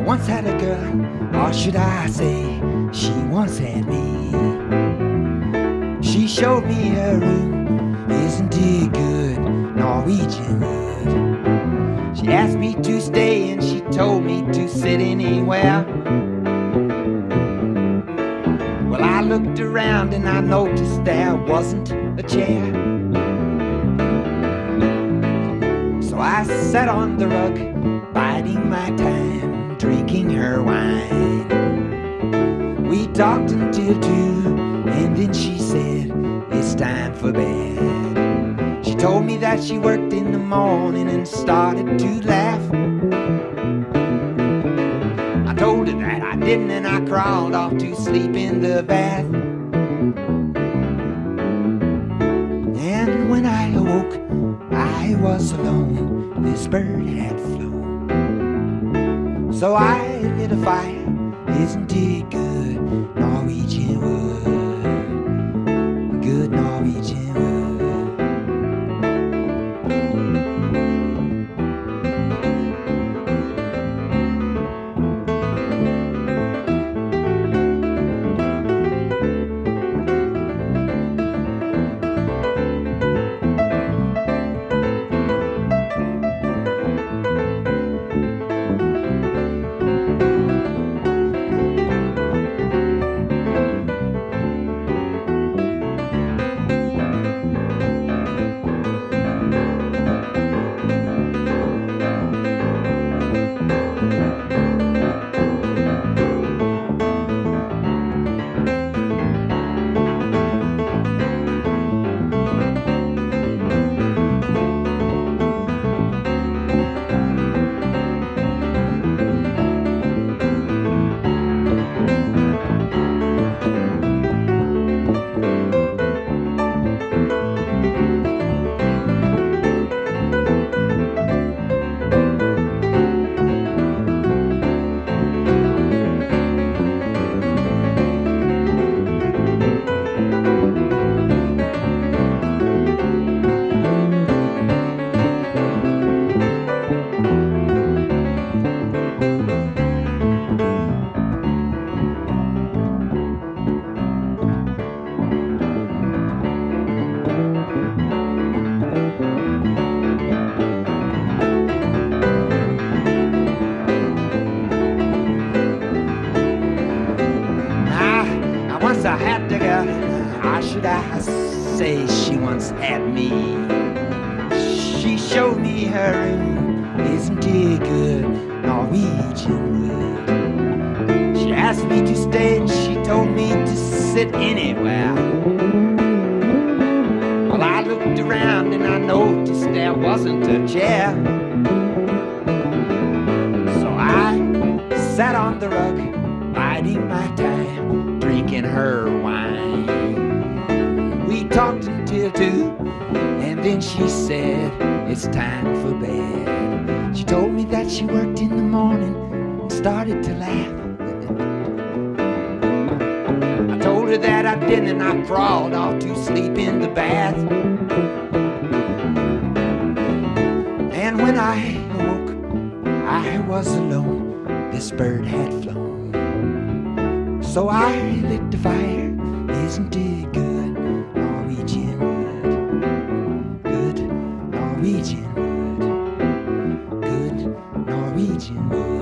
once had a girl, or should I say, she once had me. She showed me her room, isn't it good, Norwegian wood. She asked me to stay and she told me to sit anywhere. Well, I looked around and I noticed there wasn't a chair. So I sat on the rug, biding my time, drinking her wine. We talked until 2, and then she said, it's time for bed. She told me that she worked in the morning and started to laugh. I told her that I didn't, and I crawled off to sleep in the bath. And when I awoke, I was alone, this bird had flown. So I lit a fire, isn't it good, Norwegian wood, good Norwegian wood. Once I had the girl, or should I say she once had me. She showed me her room, isn't it good, Norwegian wood. She asked me to stay and she told me to sit anywhere. Well, I looked around and I noticed there wasn't a chair. So I sat on the rug, biding my time, drinking her wine. We talked until 2, and then she said, it's time for bed. She told me that she worked in the morning and started to laugh. I told her that I didn't, and I crawled off to sleep in the bath. And when I awoke, I was alone, this bird had flown. So I lit the fire, isn't it good, Norwegian wood, good Norwegian wood, good Norwegian wood.